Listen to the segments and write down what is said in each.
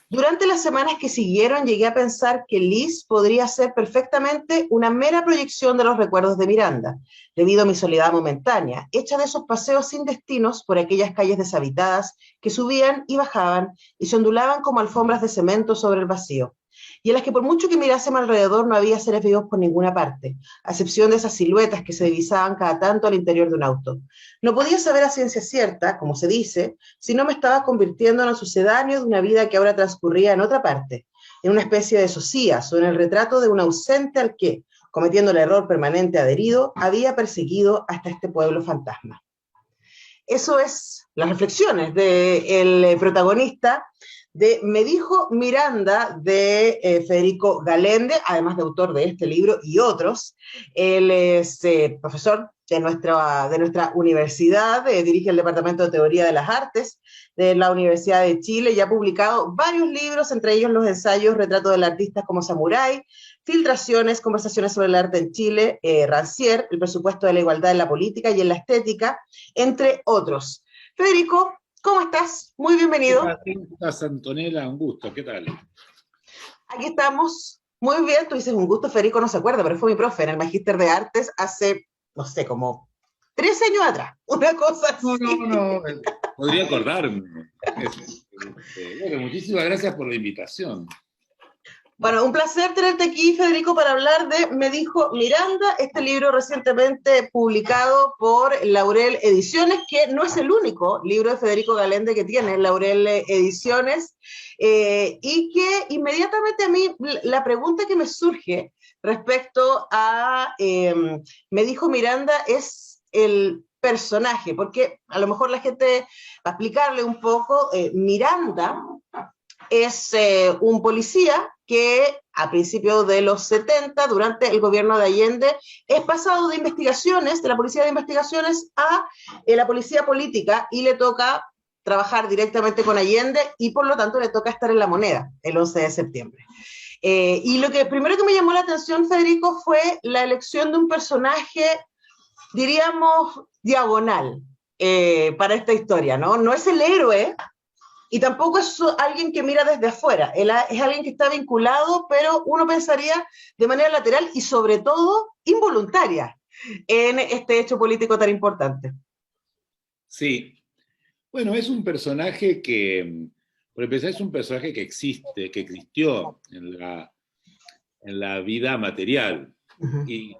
Durante las semanas que siguieron llegué a pensar que Liz podría ser perfectamente una mera proyección de los recuerdos de Miranda, debido a mi soledad momentánea, hecha de esos paseos sin destinos por aquellas calles deshabitadas que subían y bajaban y se ondulaban como alfombras de cemento sobre el vacío, y en las que por mucho que mirase a mi alrededor no había seres vivos por ninguna parte, a excepción de esas siluetas que se divisaban cada tanto al interior de un auto. No podía saber a ciencia cierta, como se dice, si no me estaba convirtiendo en el sucedáneo de una vida que ahora transcurría en otra parte, en una especie de Socias o en el retrato de un ausente al que, cometiendo el error permanente adherido, había perseguido hasta este pueblo fantasma. Eso es las reflexiones del protagonista de Me dijo Miranda, de Federico Galende, además de autor de este libro y otros. Él es profesor de nuestra universidad, dirige el Departamento de Teoría de las Artes de la Universidad de Chile y ha publicado varios libros, entre ellos los ensayos Retrato del artista como samurái, Filtraciones, Conversaciones sobre el arte en Chile, Rancière, El presupuesto de la igualdad en la política y en la estética, entre otros. Federico, ¿cómo estás? Muy ¿Qué bienvenido. tal? ¿Cómo estás, Antonella? Un gusto, ¿qué tal? Aquí estamos. Muy bien, tú dices un gusto, Federico no se acuerda, pero fue mi profe en el Magíster de Artes hace, no sé, como 13 años atrás, una cosa No, no, así. no, podría acordarme. Bueno, muchísimas gracias por la invitación. Bueno, un placer tenerte aquí, Federico, para hablar de Me dijo Miranda, este libro recientemente publicado por Laurel Ediciones, que no es el único libro de Federico Galende que tiene Laurel Ediciones, y que inmediatamente a mí la pregunta que me surge respecto a Me dijo Miranda es el personaje, porque a lo mejor la gente, para explicarle un poco, Miranda es un policía que a principios de los 70, durante el gobierno de Allende, es pasado de investigaciones, de la policía de investigaciones a la policía política y le toca trabajar directamente con Allende y por lo tanto le toca estar en La Moneda el 11 de septiembre. Y lo que primero que me llamó la atención, Federico, fue la elección de un personaje, diríamos, diagonal para esta historia, ¿no? No es el héroe, y tampoco es alguien que mira desde afuera, él es alguien que está vinculado, pero uno pensaría de manera lateral y sobre todo involuntaria en este hecho político tan importante. Sí, bueno, es un personaje que, por empezar, es un personaje que existe, que existió en la vida material Uh -huh. y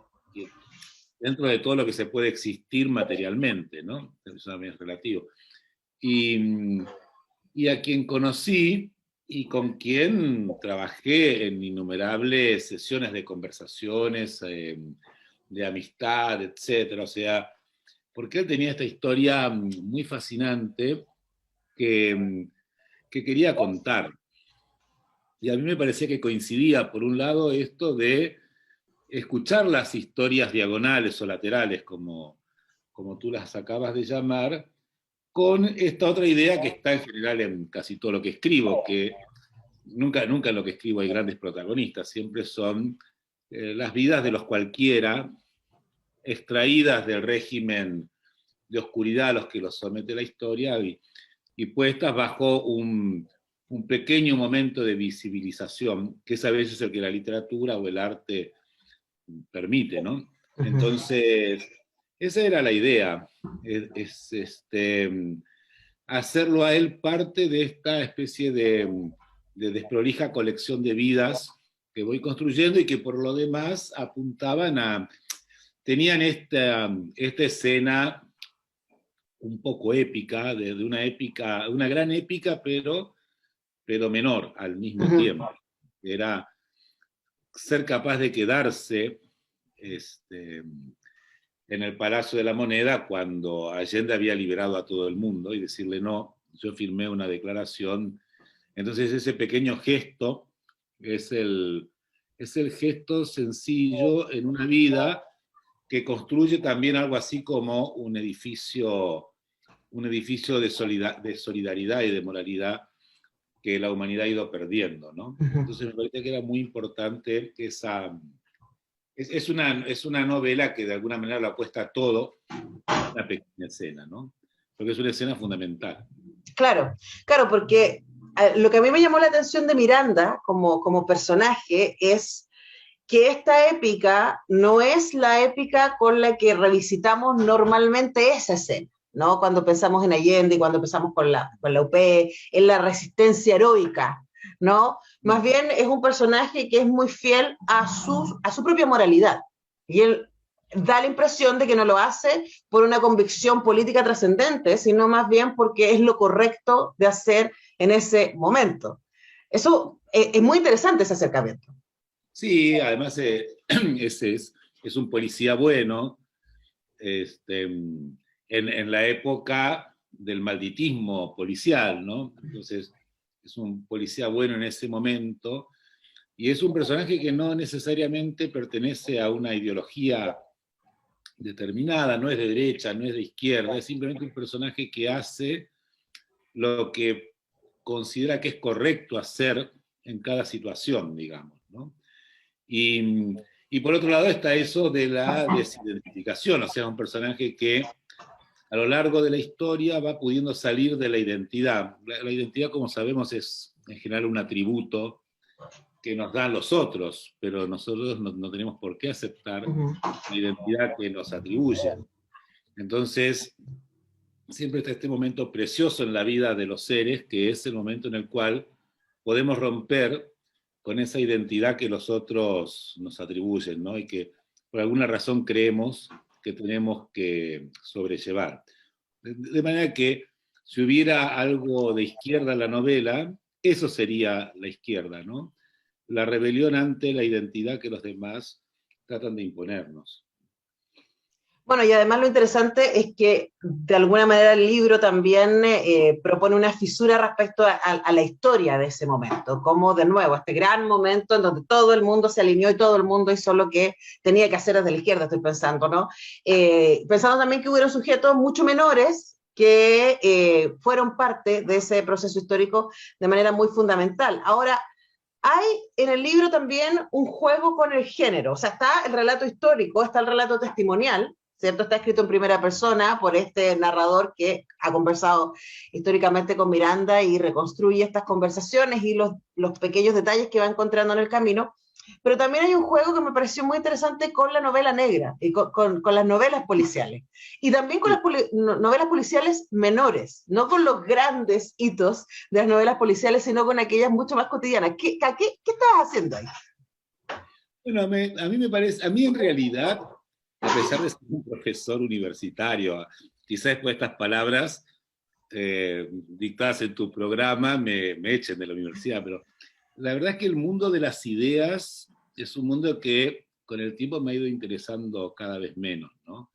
dentro de todo lo que se puede existir materialmente, ¿no? Eso también es relativo. Y, y a quien conocí y con quien trabajé en innumerables sesiones de conversaciones, de amistad, etcétera. O sea, porque él tenía esta historia muy fascinante que, que quería contar. Y a mí me parecía que coincidía, por un lado, esto de escuchar las historias diagonales o laterales, como tú las acabas de llamar, con esta otra idea que está en general en casi todo lo que escribo, que nunca en lo que escribo hay grandes protagonistas, siempre son las vidas de los cualquiera, extraídas del régimen de oscuridad a los que los somete la historia y puestas bajo un pequeño momento de visibilización, que es a veces el que la literatura o el arte permite, ¿no? Uh -huh. Entonces, esa era la idea, hacerlo a él parte de esta especie de desprolija colección de vidas que voy construyendo y que por lo demás apuntaban tenían esta escena un poco épica, de una épica, una gran épica, pero menor al Uh mismo -huh. tiempo. Era ser capaz de quedarse en el Palacio de la Moneda cuando Allende había liberado a todo el mundo y decirle no, yo firmé una declaración. Entonces ese pequeño gesto es el gesto sencillo en una vida que construye también algo así como un edificio de solidaridad y de moralidad que la humanidad ha ido perdiendo, ¿no? Uh -huh. Entonces me parece que era muy importante es una novela que de alguna manera lo apuesta todo a una pequeña escena, ¿no? Porque es una escena fundamental. Claro, claro, porque lo que a mí me llamó la atención de Miranda como personaje es que esta épica no es la épica con la que revisitamos normalmente esa escena, ¿no? Cuando pensamos en Allende y cuando pensamos con la UP, en la resistencia heroica, ¿no? Más bien es un personaje que es muy fiel a su propia moralidad. Y él da la impresión de que no lo hace por una convicción política trascendente, sino más bien porque es lo correcto de hacer en ese momento. Eso es muy interesante ese acercamiento. Sí, además ese es un policía bueno, en la época del malditismo policial, ¿no? Entonces, es un policía bueno en ese momento, y es un personaje que no necesariamente pertenece a una ideología determinada, no es de derecha, no es de izquierda, es simplemente un personaje que hace lo que considera que es correcto hacer en cada situación, digamos, ¿no? Y, y por otro lado está eso de la desidentificación, o sea, un personaje que a lo largo de la historia va pudiendo salir de la identidad. La identidad, como sabemos, es en general un atributo que nos dan los otros, pero nosotros no tenemos por qué aceptar Uh-huh. la identidad que nos atribuyen. Entonces, siempre está este momento precioso en la vida de los seres, que es el momento en el cual podemos romper con esa identidad que los otros nos atribuyen, ¿no? Y que por alguna razón creemos que tenemos que sobrellevar. De manera que si hubiera algo de izquierda en la novela, eso sería la izquierda, ¿no? La rebelión ante la identidad que los demás tratan de imponernos. Bueno, y además lo interesante es que de alguna manera el libro también propone una fisura respecto a la historia de ese momento, como de nuevo, este gran momento en donde todo el mundo se alineó y todo el mundo hizo lo que tenía que hacer desde la izquierda, estoy pensando, ¿no? Pensando también que hubieron sujetos mucho menores que fueron parte de ese proceso histórico de manera muy fundamental. Ahora, hay en el libro también un juego con el género, o sea, está el relato histórico, está el relato testimonial, ¿cierto? Está escrito en primera persona por este narrador que ha conversado históricamente con Miranda y reconstruye estas conversaciones y los pequeños detalles que va encontrando en el camino. Pero también hay un juego que me pareció muy interesante con la novela negra y con las novelas policiales. Y también con las novelas policiales menores, no con los grandes hitos de las novelas policiales, sino con aquellas mucho más cotidianas. ¿Qué estás haciendo ahí? Bueno, a mí me parece, a mí en realidad, a pesar de ser un profesor universitario, quizás después de estas palabras dictadas en tu programa me echen de la universidad, pero la verdad es que el mundo de las ideas es un mundo que con el tiempo me ha ido interesando cada vez menos, ¿no?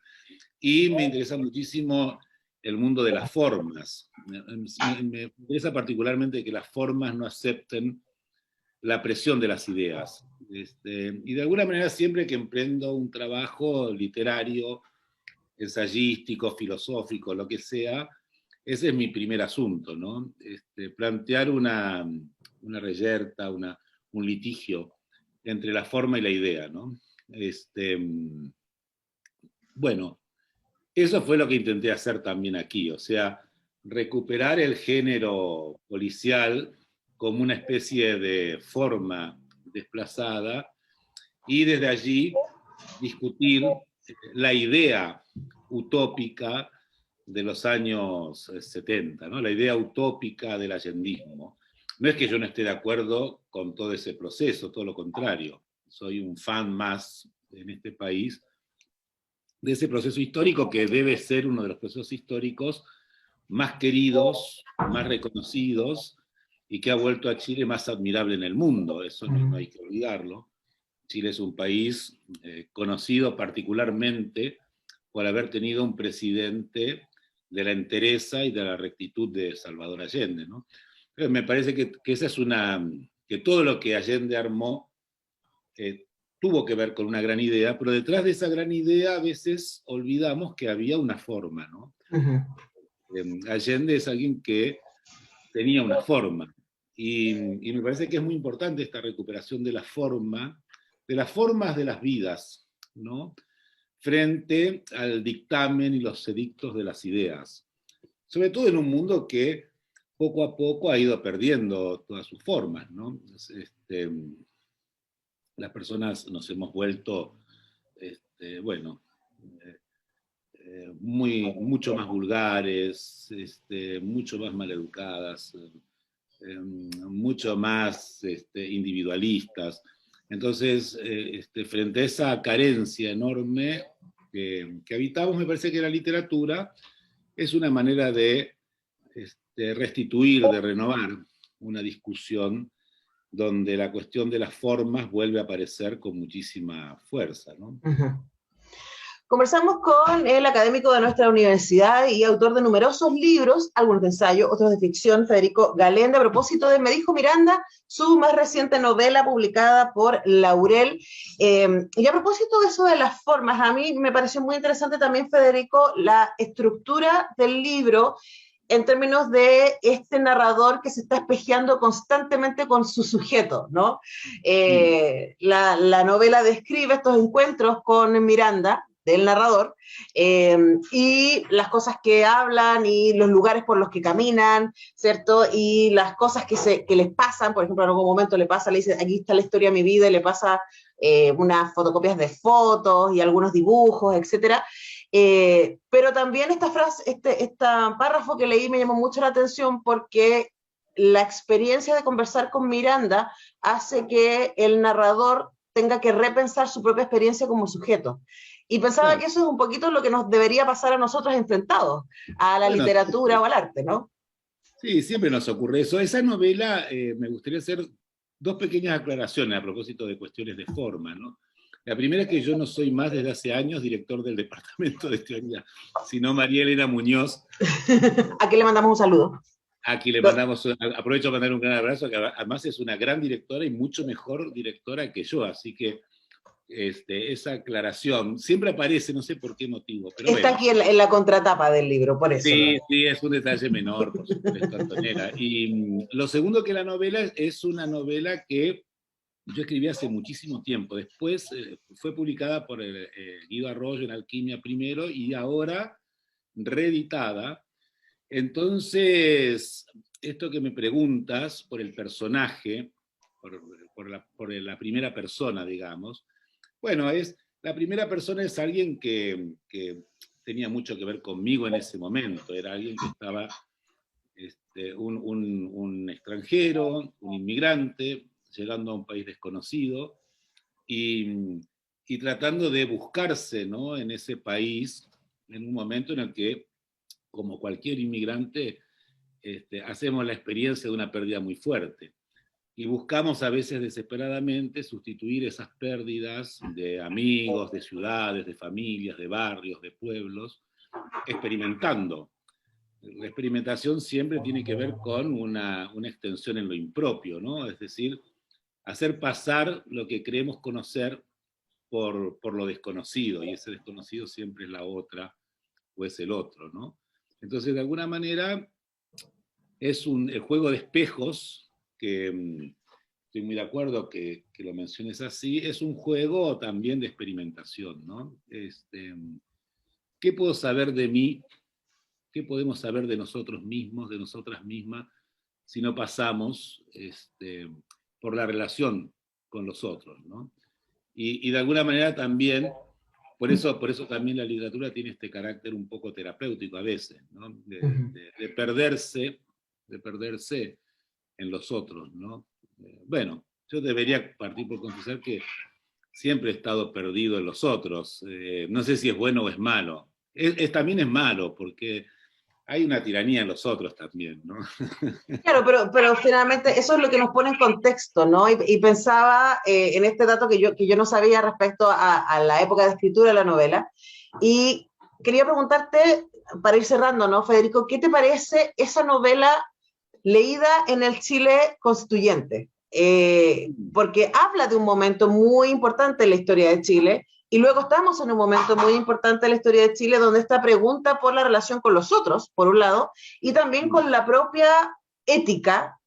Y me interesa muchísimo el mundo de las formas. Me interesa particularmente que las formas no acepten la presión de las ideas. Y de alguna manera siempre que emprendo un trabajo literario, ensayístico, filosófico, lo que sea, ese es mi primer asunto, ¿no? Plantear una reyerta, un litigio entre la forma y la idea, ¿no? Bueno, eso fue lo que intenté hacer también aquí, o sea, recuperar el género policial como una especie de forma desplazada y desde allí discutir la idea utópica de los años 70, ¿no? La idea utópica del allendismo. No es que yo no esté de acuerdo con todo ese proceso, todo lo contrario. Soy un fan más en este país de ese proceso histórico que debe ser uno de los procesos históricos más queridos, más reconocidos y que ha vuelto a Chile más admirable en el mundo. Eso no hay que olvidarlo. Chile es un país conocido particularmente por haber tenido un presidente de la entereza y de la rectitud de Salvador Allende, ¿no? Entonces, me parece que esa es que todo lo que Allende armó tuvo que ver con una gran idea, pero detrás de esa gran idea a veces olvidamos que había una forma, ¿no? Uh-huh. Allende es alguien que tenía una forma, y me parece que es muy importante esta recuperación de la forma, de las formas de las vidas, ¿no? Frente al dictamen y los edictos de las ideas. Sobre todo en un mundo que poco a poco ha ido perdiendo todas sus formas, ¿no? Las personas nos hemos vuelto, bueno, mucho más vulgares, mucho más maleducadas, mucho más individualistas. Entonces, frente a esa carencia enorme que habitamos, me parece que la literatura es una manera de restituir, de renovar una discusión donde la cuestión de las formas vuelve a aparecer con muchísima fuerza, ¿no? Ujú. Conversamos con el académico de nuestra universidad y autor de numerosos libros, algunos de ensayo, otros de ficción, Federico Galende, a propósito de Me dijo Miranda, su más reciente novela publicada por Laurel. Y a propósito de eso de las formas, a mí me pareció muy interesante también, Federico, la estructura del libro en términos de este narrador que se está espejeando constantemente con su sujeto, ¿no? La novela describe estos encuentros con Miranda, del narrador, y las cosas que hablan y los lugares por los que caminan, ¿cierto? Y las cosas que les pasan, por ejemplo, en algún momento le dice, aquí está la historia de mi vida, y le pasa unas fotocopias de fotos y algunos dibujos, etcétera. Pero también esta frase, este párrafo que leí me llamó mucho la atención porque la experiencia de conversar con Miranda hace que el narrador tenga que repensar su propia experiencia como sujeto. Y pensaba Claro. que eso es un poquito lo que nos debería pasar a nosotros enfrentados a la Bueno, literatura o al arte, ¿no? sí, siempre nos ocurre eso. Esa novela, me gustaría hacer dos pequeñas aclaraciones a propósito de cuestiones de forma, ¿no? La primera es que yo no soy más desde hace años director del Departamento de Teoría, sino María Elena Muñoz, Aquí le mandamos un saludo. a quien le mandamos, aprovecho para mandar un gran abrazo, que además es una gran directora y mucho mejor directora que yo, así que esa aclaración siempre aparece, no sé por qué motivo, pero Está bueno. aquí en la contratapa del libro, por eso. Sí, sí, es un detalle menor, por supuesto, Antonella. Y lo segundo, que la novela es una novela que yo escribí hace muchísimo tiempo. Después fue publicada por Guido Arroyo en Alquimia primero y ahora reeditada. Entonces, esto que me preguntas por el personaje, por la primera persona, digamos, bueno, la primera persona es alguien que tenía mucho que ver conmigo en ese momento. Era alguien que estaba, un extranjero, un inmigrante, llegando a un país desconocido y, y tratando de buscarse, ¿no?, en ese país, en un momento en el que, como cualquier inmigrante, hacemos la experiencia de una pérdida muy fuerte. Y buscamos a veces desesperadamente sustituir esas pérdidas de amigos, de ciudades, de familias, de barrios, de pueblos, experimentando. La experimentación siempre tiene que ver con una extensión en lo impropio, ¿no? Es decir, hacer pasar lo que creemos conocer por lo desconocido, y ese desconocido siempre es la otra o es el otro, ¿no? Entonces, de alguna manera, es el juego de espejos que estoy muy de acuerdo que lo menciones así, es un juego también de experimentación, ¿no? ¿Qué puedo saber de mí? ¿Qué podemos saber de nosotros mismos, de nosotras mismas, si no pasamos por la relación con los otros, ¿no? Y de alguna manera también, por eso también la literatura tiene este carácter un poco terapéutico a veces, ¿no? De perderse en los otros, ¿no? Bueno, yo debería partir por confesar que siempre he estado perdido en los otros. No sé si es bueno o es malo. También es malo, porque hay una tiranía en los otros también, ¿no? Claro, pero finalmente eso es lo que nos pone en contexto, ¿no? Y pensaba en este dato que yo no sabía respecto a la época de escritura de la novela. Y quería preguntarte, para ir cerrando, ¿no, Federico? ¿Qué te parece esa novela leída en el Chile constituyente? Porque habla de un momento muy importante en la historia de Chile, y luego estamos en un momento muy importante en la historia de Chile donde esta pregunta por la relación con los otros, por un lado, y también con la propia ética,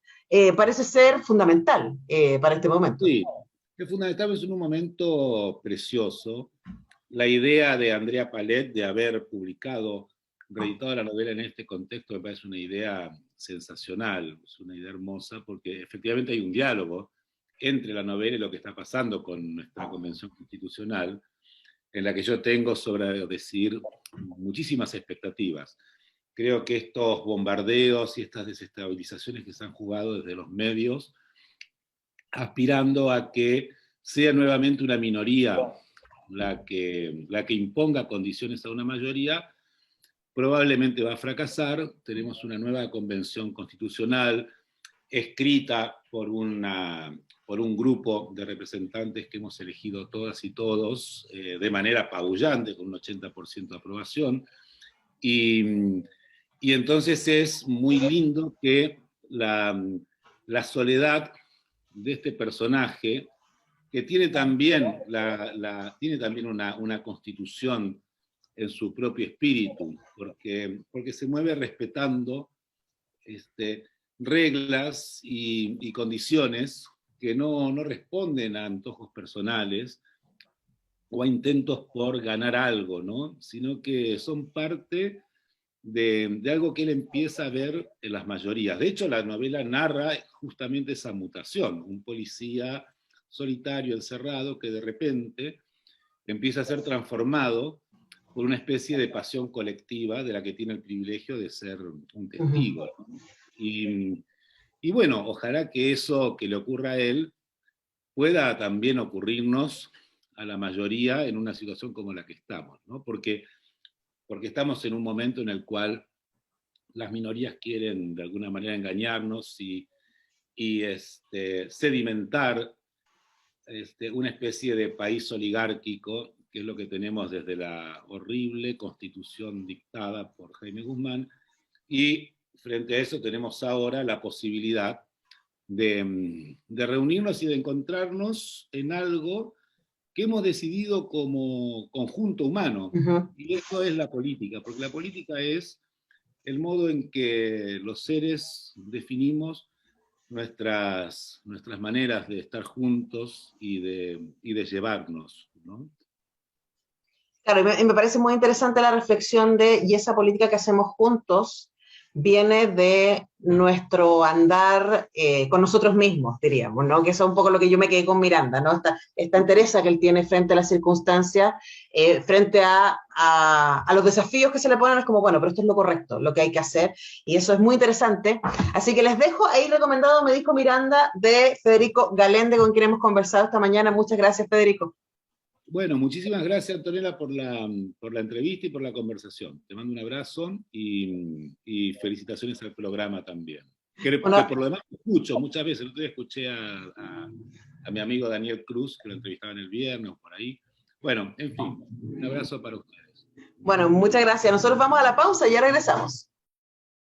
parece ser fundamental para este momento. Sí, es fundamental, es un momento precioso. La idea de Andrea Palet de haber publicado reeditado la novela en este contexto me parece una idea sensacional, es una idea hermosa, porque efectivamente hay un diálogo entre la novela y lo que está pasando con nuestra convención constitucional, en la que yo tengo, sobre decir, muchísimas expectativas. Creo que estos bombardeos y estas desestabilizaciones que se han jugado desde los medios, aspirando a que sea nuevamente una minoría la que imponga condiciones a una mayoría, probablemente va a fracasar. Tenemos una nueva convención constitucional escrita por un grupo de representantes que hemos elegido todas y todos de manera apabullante, con un 80% de aprobación, y entonces es muy lindo que la soledad de este personaje, que tiene también, tiene también una constitución en su propio espíritu, porque se mueve respetando reglas y condiciones que no responden a antojos personales o a intentos por ganar algo, ¿no? Sino que son parte de algo que él empieza a ver en las mayorías. De hecho, la novela narra justamente esa mutación, un policía solitario, encerrado, que de repente empieza a ser transformado por una especie de pasión colectiva de la que tiene el privilegio de ser un testigo, ¿no? Y bueno, ojalá que eso que le ocurra a él pueda también ocurrirnos a la mayoría en una situación como la que estamos, ¿no? Porque estamos en un momento en el cual las minorías quieren de alguna manera engañarnos y sedimentar una especie de país oligárquico, que es lo que tenemos desde la horrible constitución dictada por Jaime Guzmán, y frente a eso tenemos ahora la posibilidad de reunirnos y de encontrarnos en algo que hemos decidido como conjunto humano. Y eso es la política, porque la política es el modo en que los seres definimos nuestras maneras de estar juntos y de llevarnos, ¿no? Claro, y me parece muy interesante la reflexión y esa política que hacemos juntos viene de nuestro andar con nosotros mismos, diríamos, ¿no? Que eso es un poco lo que yo me quedé con Miranda, ¿no? Esta entereza que él tiene frente a las circunstancias, frente a los desafíos que se le ponen, es como, bueno, pero esto es lo correcto, lo que hay que hacer, y eso es muy interesante. Así que les dejo ahí recomendado Me dijo Miranda, de Federico Galende, con quien hemos conversado esta mañana. Muchas gracias, Federico. Bueno, muchísimas gracias, Antonella, por la entrevista y por la conversación. Te mando un abrazo y felicitaciones al programa también. Que por lo demás escucho muchas veces. El otro día escuché a mi amigo Daniel Cruz, que lo entrevistaban el viernes o por ahí. Bueno, en fin, un abrazo para ustedes. Bueno, muchas gracias. Nosotros vamos a la pausa y ya regresamos.